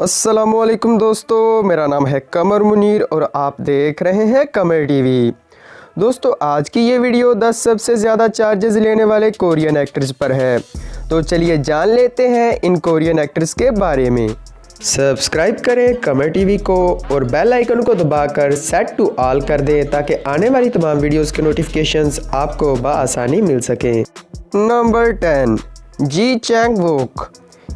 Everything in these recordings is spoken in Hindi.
अस्सलामुअलैकुम दोस्तों, मेरा नाम है कमर मुनीर और आप देख रहे हैं कमर टीवी। दोस्तों, आज की ये वीडियो 10 सबसे ज़्यादा चार्जेस लेने वाले कोरियन एक्टर्स पर है। तो चलिए जान लेते हैं इन कोरियन एक्टर्स के बारे में। सब्सक्राइब करें कमर टीवी को और बेल आइकन को दबाकर सेट टू ऑल कर दें ताकि आने वाली तमाम वीडियोस के नोटिफिकेशंस आपको बआसानी मिल सकें। नंबर 10, जी चैंग वोक।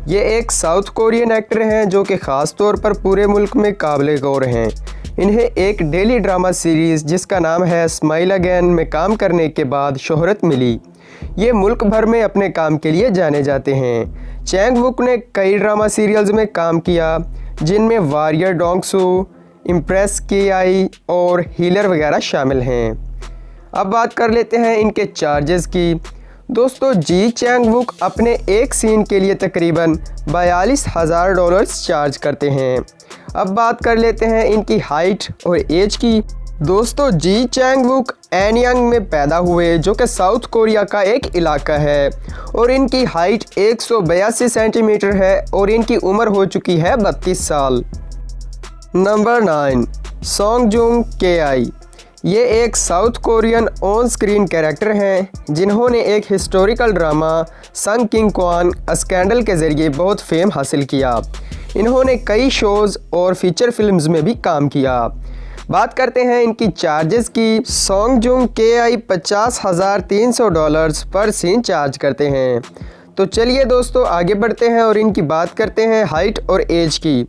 ये एक साउथ कोरियन एक्टर हैं जो कि ख़ास तौर पर पूरे मुल्क में काबिल गौर हैं। इन्हें एक डेली ड्रामा सीरीज़ जिसका नाम है स्माइल अगेन में काम करने के बाद शोहरत मिली। ये मुल्क भर में अपने काम के लिए जाने जाते हैं। चैंग वुक ने कई ड्रामा सीरियल्स में काम किया जिनमें वॉरियर डोंगसू, इम्प्रेस की आई और हीलर वगैरह शामिल हैं। अब बात कर लेते हैं इनके चार्जेस की। दोस्तों, जी चैंग वुक अपने एक सीन के लिए तकरीबन $42,000 चार्ज करते हैं। अब बात कर लेते हैं इनकी हाइट और एज की। दोस्तों, जी चैंग वुक एनयांग में पैदा हुए जो कि साउथ कोरिया का एक इलाका है और इनकी हाइट 182 सेंटीमीटर है और इनकी उम्र हो चुकी है 32 साल। नंबर 9, सॉन्ग जुंग के आई। ये एक south Korean on screen character हैं जिन्होंने एक हिस्टोरिकल ड्रामा संग किंग क्वान स्कैंडल के ज़रिए बहुत फेम हासिल किया। इन्होंने कई शोज़ और फीचर फिल्म्स में भी काम किया। बात करते हैं इनकी चार्जेस की। सॉन्ग जुंग के आई $50,300 पर सीन चार्ज करते हैं। तो चलिए दोस्तों आगे बढ़ते हैं और इनकी बात करते हैं हाइट और एज की।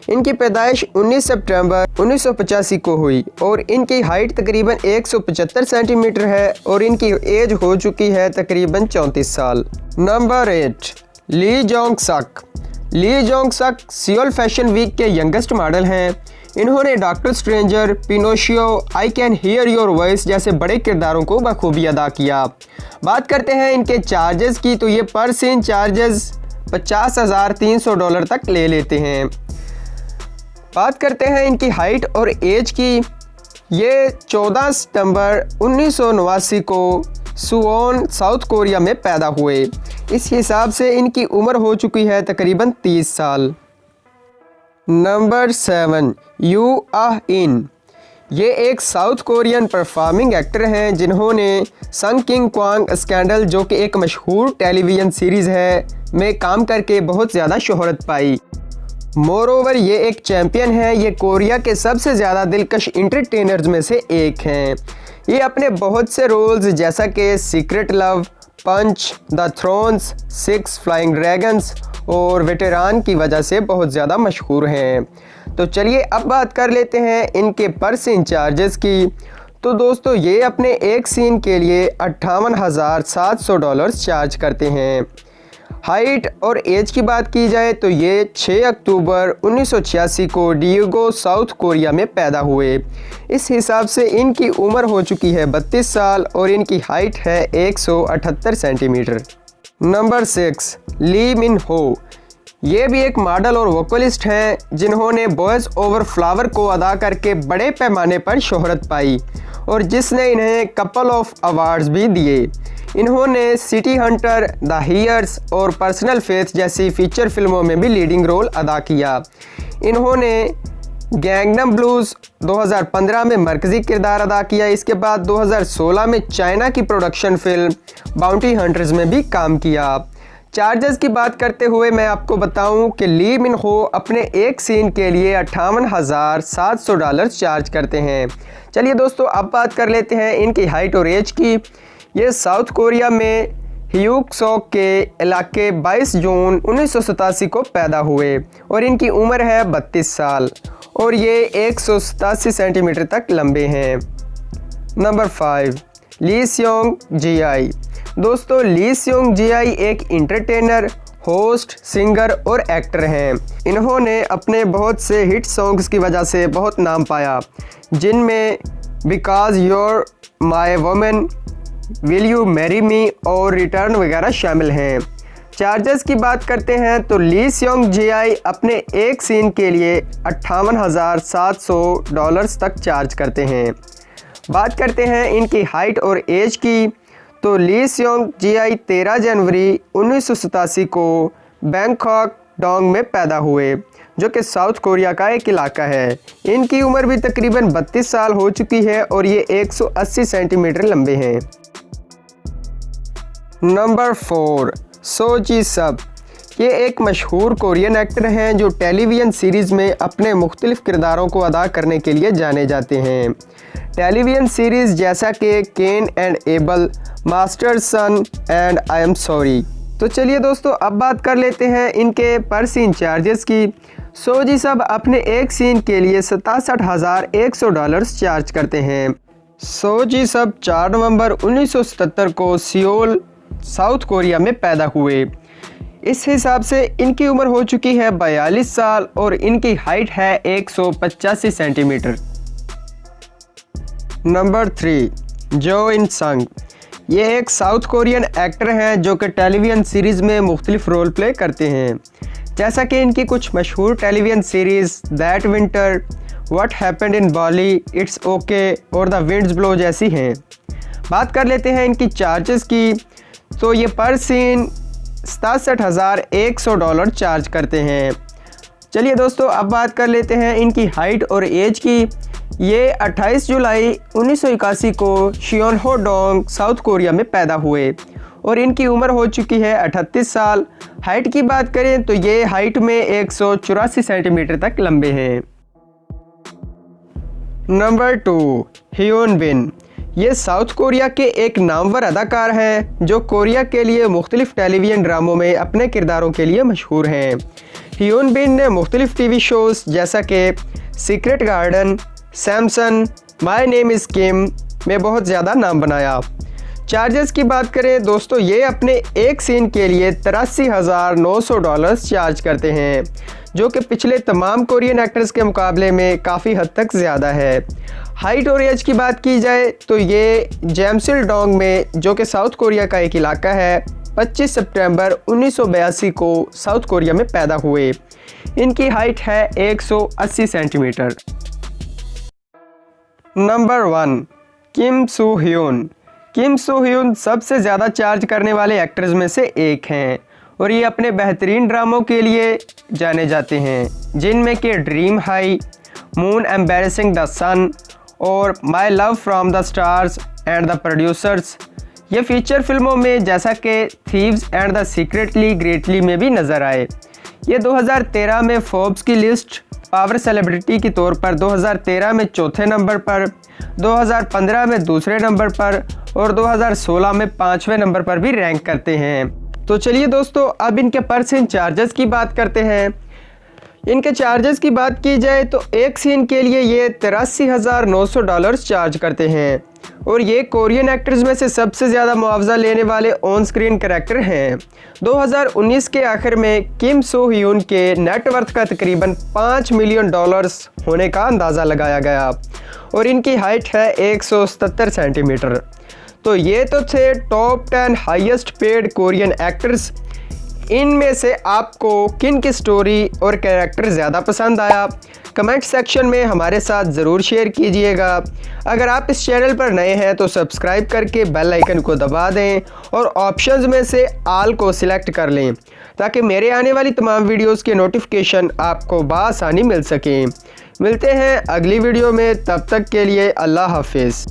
इनकी पैदाइश 19 सितंबर 1985 को हुई और इनकी हाइट तकरीबन 175 सेंटीमीटर है और इनकी एज हो चुकी है तकरीबन 34 साल। Number 8, Lee Jong Suk. Lee Jong Suk Seoul fashion week के यंगेस्ट मॉडल हैं। इन्होंने Doctor Stranger, Pinocchio, I Can Hear Your Voice जैसे बड़े किरदारों को बखूबी अदा किया। बात करते हैं इनके चार्जेस की। तो ये पर सीन चार्जेस $50,300 तक ले लेते हैं। बात करते हैं इनकी हाइट और एज की। ये 14 सितंबर 1989 को सुवोन साउथ कोरिया में पैदा हुए। इस हिसाब से इनकी उम्र हो चुकी है तकरीबन 30 साल। नंबर 7, यू आह इन। ये एक साउथ कोरियन परफॉर्मिंग एक्टर हैं जिन्होंने संग किंग क्वान स्कैंडल जो कि एक मशहूर टेलीविज़न सीरीज़ है में काम करके बहुत ज़्यादा शोहरत पाई। मोर ओवर ये एक चैम्पियन है। ये कोरिया के सबसे ज़्यादा दिलकश इंटरटेनर्स में से एक हैं। ये अपने बहुत से रोल्स जैसा कि secret love, punch, the thrones, 6 flying dragons और वेटेरान की वजह से बहुत ज़्यादा मशहूर हैं। तो चलिए अब बात कर लेते हैं इनके पर सीन चार्जेस की। तो दोस्तों, ये अपने एक सीन के लिए $58,700 चार्ज करते हैं। हाइट और एज की बात की जाए तो ये 6 अक्टूबर 1986 को डिएगो साउथ कोरिया में पैदा हुए। इस हिसाब से इनकी उम्र हो चुकी है 32 साल और इनकी हाइट है 178 सेंटीमीटर। नंबर 6, ली मिन हो। ये भी एक मॉडल और वोकलिस्ट हैं जिन्होंने बॉयज़ ओवर फ्लावर को अदा करके बड़े पैमाने पर शोहरत पाई और जिसने इन्हें कपल ऑफ अवार्ड्स भी दिए। इन्होंने सिटी हंटर, द हियर्स और पर्सनल फेथ जैसी फीचर फिल्मों में भी लीडिंग रोल अदा किया। इन्होंने गैंगनम ब्लूज़ 2015 में मरकज़ी किरदार अदा किया। इसके बाद 2016 में चाइना की प्रोडक्शन फिल्म बाउंटी हंटर्स में भी काम किया। चार्जेस की बात करते हुए मैं आपको बताऊं कि ली मिन हो अपने एक सीन के लिए $58,700 चार्ज करते हैं। चलिए दोस्तों अब बात कर लेते हैं इनकी हाइट और एज की। ये साउथ कोरिया में ह्यूक्सोक के इलाके 22 जून 1987 को पैदा हुए और इनकी उम्र है 32 साल और ये 187 सेंटीमीटर तक लंबे हैं। नंबर 5, ली स्योंग जी आई। दोस्तों, ली स्योंग जी आई एक इंटरटेनर, होस्ट, सिंगर और एक्टर हैं। इन्होंने अपने बहुत से हिट सॉन्ग्स की वजह से बहुत नाम पाया जिनमें because your my woman, will you marry me और रिटर्न वगैरह शामिल हैं। चार्जेस की बात करते हैं तो ली स्योंग जी आई अपने एक सीन के लिए $58,700 तक चार्ज करते हैं। बात करते हैं इनकी हाइट और एज की। तो ली स्योंग जी आई 13 जनवरी 1987 को बैंकॉक डोंग में पैदा हुए, जो कि साउथ कोरिया का एक इलाका है। इनकी उम्र भी तकरीबन 32 साल हो चुकी है और ये 180 सेंटीमीटर लंबे हैं। नंबर 4, सो जी सब। ये एक मशहूर कोरियन एक्टर हैं जो टेलीविज़न सीरीज़ में अपने मुख्तलिफ़ किरदारों को अदा करने के लिए जाने जाते हैं। टेलीविज़न सीरीज़ जैसा कि Cain and Abel, Master Sun and I Am Sorry. तो चलिए दोस्तों, अब बात कर लेते हैं इनके पर सीन चार्जेस की। सो जी सब अपने एक सीन के लिए $67,100 चार्ज करते हैं। सो जी सब 4 नवंबर 1977 को सियोल, साउथ कोरिया में पैदा हुए। इस हिसाब से इनकी उम्र हो चुकी है 42 साल और इनकी हाइट है 185 सेंटीमीटर। नंबर 3, जो इन संग। ये एक साउथ कोरियन एक्टर हैं जो कि टेलीविज़न सीरीज़ में मुख्तलिफ रोल प्ले करते हैं, जैसा कि इनकी कुछ मशहूर television series that winter, what happened in Bali, it's okay और द विंड्स ब्लो जैसी हैं। बात कर लेते हैं इनकी चार्जेस की। तो ये पर सीन $67,100 चार्ज करते हैं। चलिए दोस्तों, अब बात कर लेते हैं इनकी हाइट और एज की। ये 28 जुलाई 1981 को शियोनहो-डोंग, साउथ कोरिया में पैदा हुए और इनकी उम्र हो चुकी है 38 साल। हाइट की बात करें तो ये हाइट में 184 सेंटीमीटर तक लंबे हैं। नंबर 2, हियोन बिन। ये साउथ कोरिया के एक नामवर अदाकार हैं जो कोरिया के लिए मुख्तलिफ टेलीविज़न ड्रामों में अपने किरदारों के लिए मशहूर हैं। हियोन बिन ने मुख्तलिफ टीवी शोज़ जैसा कि Secret Garden, Samson, My Name Is Kim में बहुत ज़्यादा नाम बनाया। चार्जेस की बात करें दोस्तों, ये अपने एक सीन के लिए $83,900 चार्ज करते हैं, जो कि पिछले तमाम कोरियन एक्टर्स के मुकाबले में काफ़ी हद तक ज़्यादा है। हाइट और एज की बात की जाए तो ये जेमसिल-डोंग में, जो कि साउथ कोरिया का एक इलाका है, 25 सितंबर 1982 को साउथ कोरिया में पैदा हुए। इनकी हाइट है 180 सेंटीमीटर। नंबर 1, किम सू ह्यून। किम सू ह्यून सबसे ज़्यादा चार्ज करने वाले एक्टर्स में से एक हैं और ये अपने बेहतरीन ड्रामों के लिए जाने जाते हैं, जिनमें कि Dream High, Moon Embracing the Sun और My Love from the Stars and the Producers. ये फीचर फिल्मों में जैसा कि Thieves and the Secretly Greatly में भी नज़र आए। ये 2013 में फोर्ब्स की लिस्ट पावर सेलिब्रिटी के तौर पर 2013 में चौथे नंबर पर, 2015 में दूसरे नंबर पर और 2016 में 5वें नंबर पर भी रैंक करते हैं। तो चलिए दोस्तों, अब इनके पर सीन चार्जेस की बात करते हैं। इनके चार्जेस की बात की जाए तो एक सीन के लिए ये $83,900 चार्ज करते हैं और ये कोरियन एक्टर्स में से सबसे ज़्यादा मुआवजा लेने वाले ऑन स्क्रीन कैरेक्टर हैं। 2019 के आखिर में किम सो ह्यून के नेटवर्थ का तकरीबन $5 मिलियन होने का अंदाज़ा लगाया गया और इनकी हाइट है 177 सेंटीमीटर। तो ये तो थे top 10 highest paid Korean actors. इनमें से आपको किन की स्टोरी और कैरेक्टर ज़्यादा पसंद आया, कमेंट सेक्शन में हमारे साथ ज़रूर शेयर कीजिएगा। अगर आप इस चैनल पर नए हैं तो सब्सक्राइब करके बेल आइकन को दबा दें और ऑप्शंस में से ऑल को सिलेक्ट कर लें, ताकि मेरे आने वाली तमाम वीडियोस के नोटिफिकेशन आपको बआसानी मिल सकें। मिलते हैं अगली वीडियो में, तब तक के लिए अल्लाह हाफिज़।